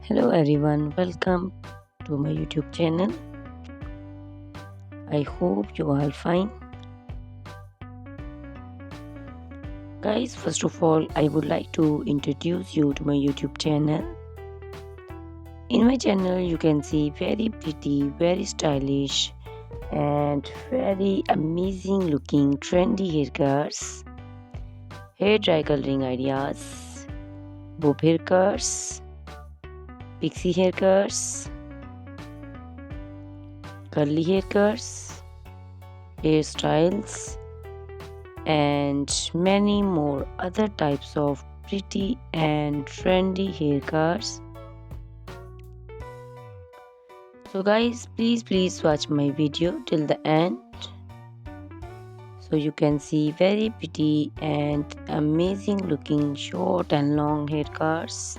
Hello everyone, welcome to my YouTube channel. I hope you are fine. Guys, first of all, I would like to introduce you to my YouTube channel. In my channel, you can see very pretty, very stylish, and very amazing looking trendy haircuts, hair dry coloring ideas, bob haircuts, pixie haircuts, curly haircuts, hairstyles, and many more other types of pretty and trendy haircuts. So guys, please watch my video till the end so you can see very pretty and amazing looking short and long haircuts.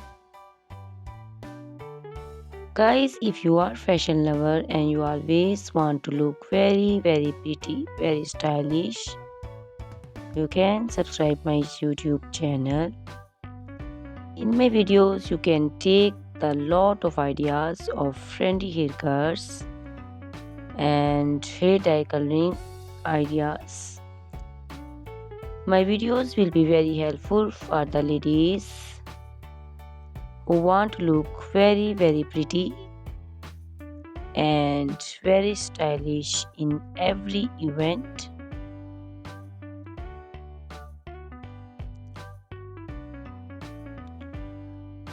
Guys, if you are fashion lover and you always want to look very pretty, very stylish, you can subscribe my YouTube channel. In my videos, you can take a lot of ideas of trendy haircuts and hair dye coloring ideas. My videos will be very helpful for the ladies who want to look very pretty and very stylish in every event.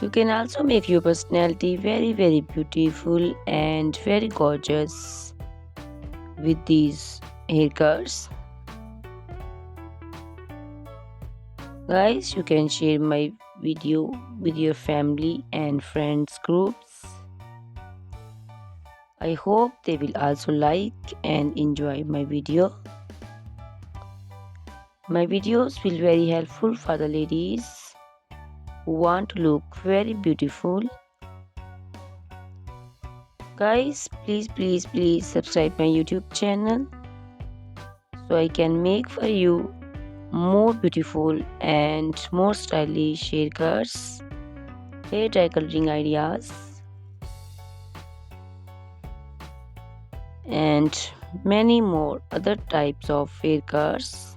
You can also make your personality very beautiful and very gorgeous with these haircuts. Guys, you can share my video with your family and friends groups. I hope they will also like and enjoy my video. My videos will be very helpful for the ladies who want to look very beautiful. Guys, please subscribe my YouTube channel so I can make for you more beautiful and more stylish haircuts, hair dye coloring ideas, and many more other types of haircuts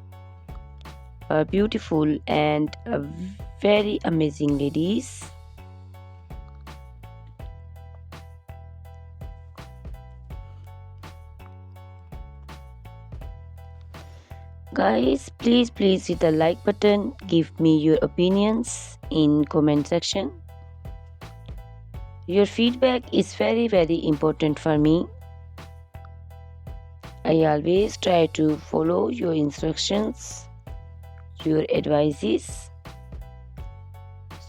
for beautiful and very amazing ladies. Guys, please hit the like button. Give me your opinions in comment section. Your feedback is very important for me. I always try to follow your instructions, your advices.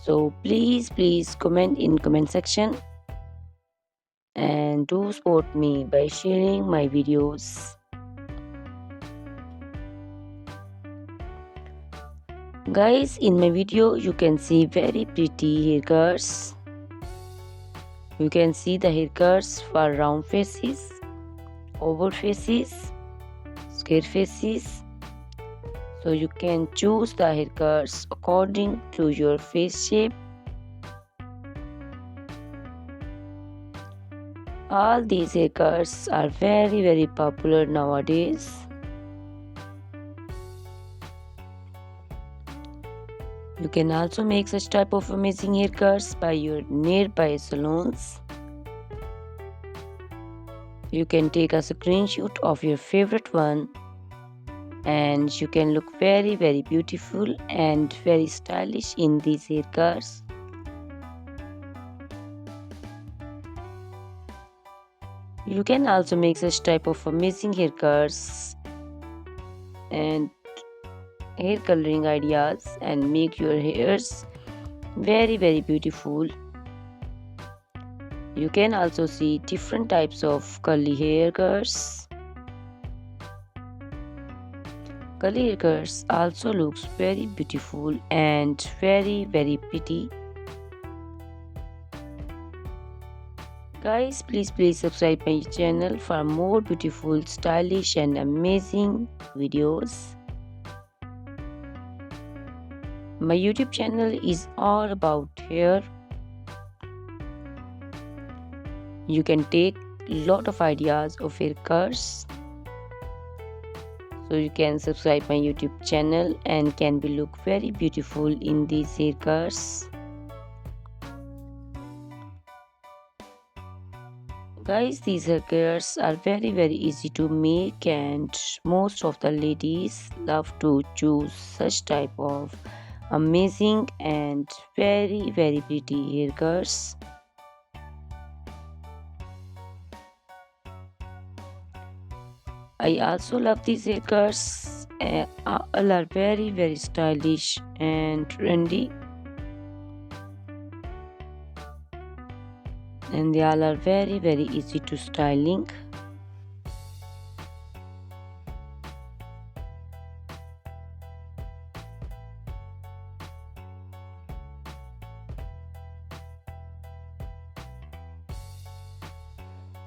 So please comment in comment section and do support me by sharing my videos. Guys, in my video you can see very pretty haircuts. You can see the haircuts for round faces, oval faces, square faces. So you can choose the haircuts according to your face shape. All these haircuts are very popular nowadays. You can also make such type of amazing haircuts by your nearby salons. You can take a screenshot of your favorite one and you can look very beautiful and very stylish in these haircuts. You can also make such type of amazing haircuts and hair coloring ideas and make your hairs very beautiful. You can also see different types of curly haircuts. Curly haircuts also looks very beautiful and very pretty. Guys, please subscribe my channel for more beautiful, stylish and amazing videos. My YouTube channel is all about hair. You can take lot of ideas of haircuts. So you can subscribe my YouTube channel and can be look very beautiful in these haircuts. Guys, these haircuts are very easy to make, and most of the ladies love to choose such type of amazing and very pretty haircuts. I also love these haircuts. All are very stylish and trendy, and they all are very easy to styling.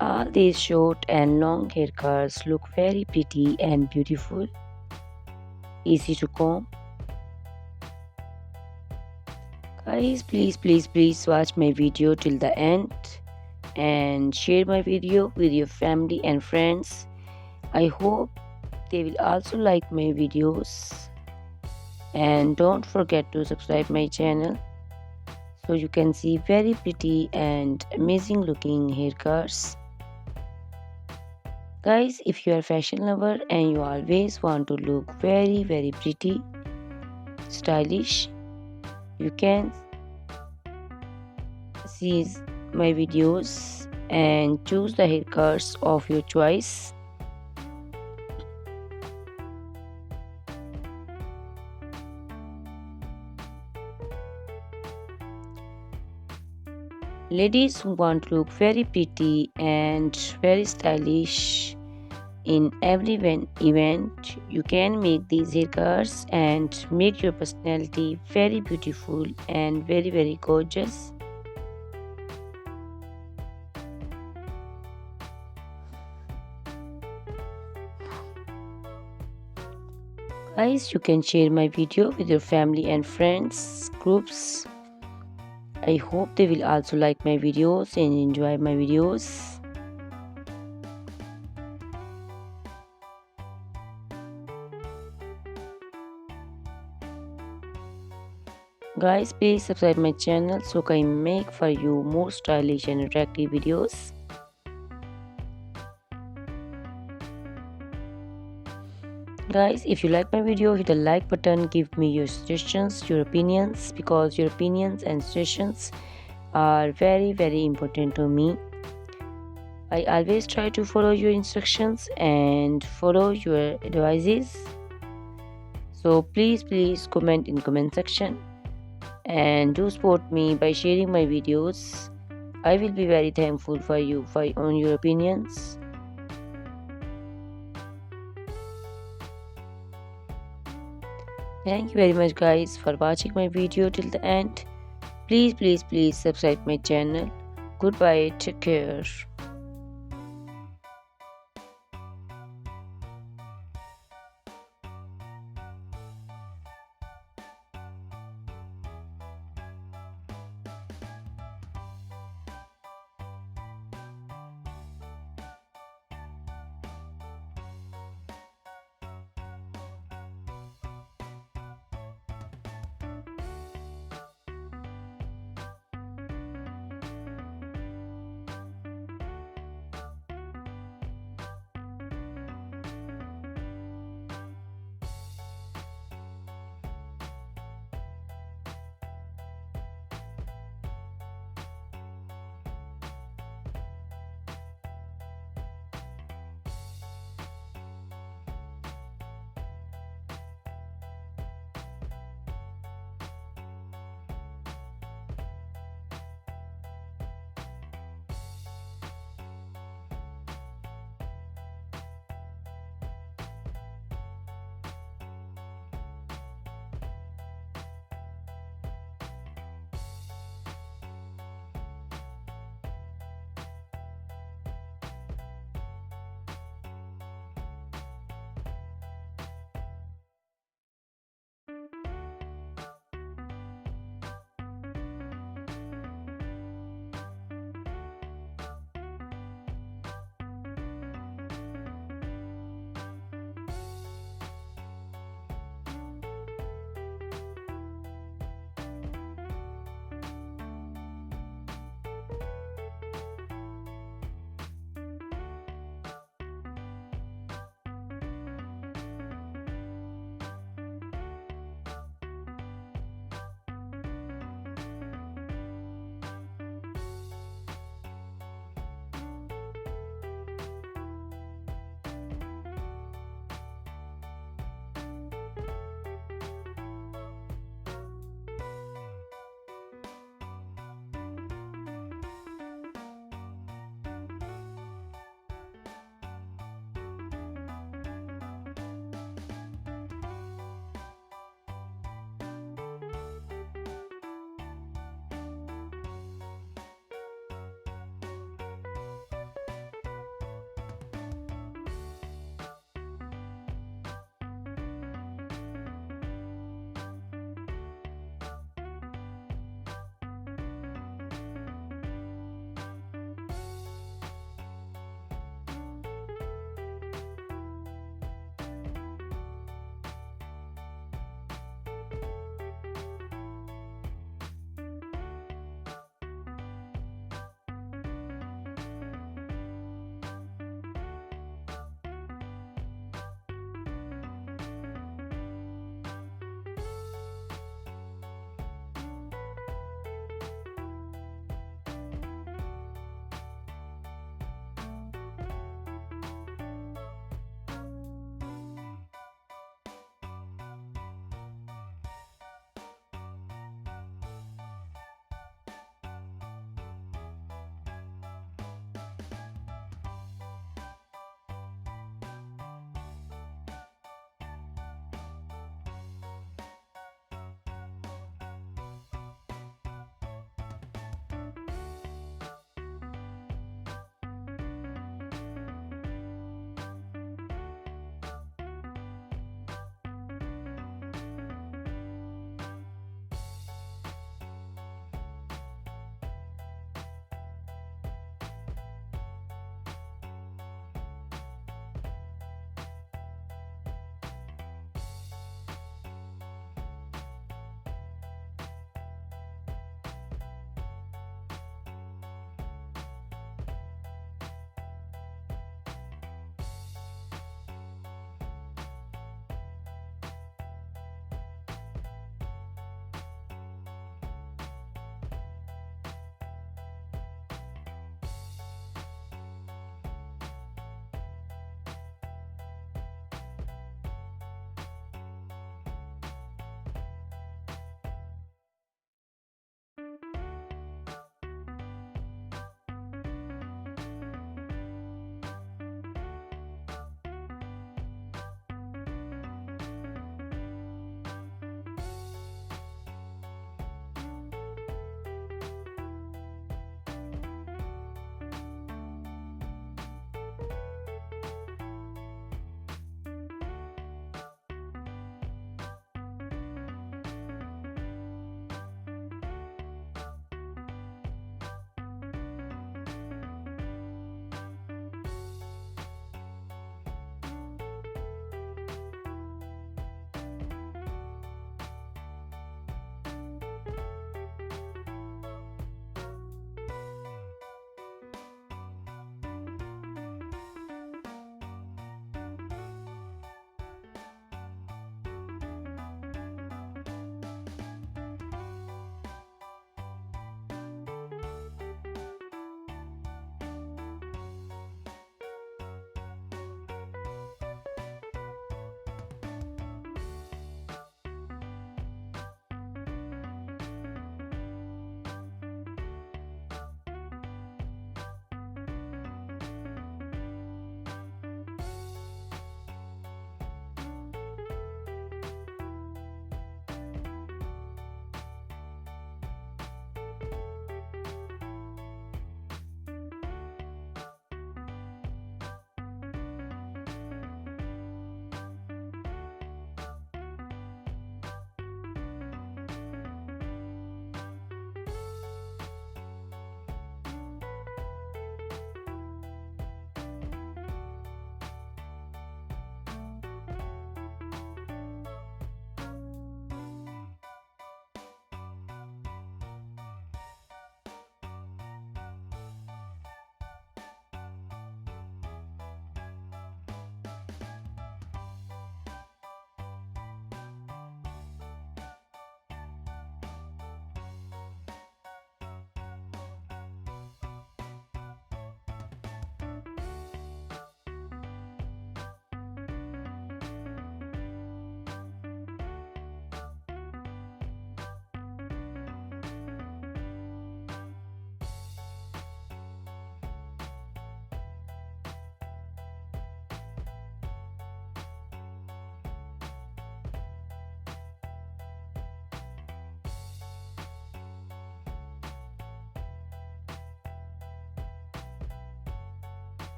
All these short and long haircuts look very pretty and beautiful, easy to comb. Guys, please watch my video till the end and share my video with your family and friends. I hope they will also like my videos, and don't forget to subscribe my channel so you can see very pretty and amazing looking haircuts. Guys, if you are a fashion lover and you always want to look very pretty, stylish, you can see my videos and choose the haircuts of your choice. Ladies who want to look very pretty and very stylish in every event, you can make these haircuts and make your personality very beautiful and very gorgeous. Guys, you can share my video with your family and friends groups. I hope they will also like my videos and enjoy my videos. Guys, please subscribe my channel so I can make for you more stylish and attractive videos. Guys, if you like my video, hit the like button, give me your suggestions, your opinions, because your opinions and suggestions are very important to me. I always try to follow your instructions and follow your advices. So please comment in comment section and do support me by sharing my videos. I will be very thankful for you on your opinions. Thank you very much guys for watching my video till the end. Please subscribe my channel. Goodbye, take care.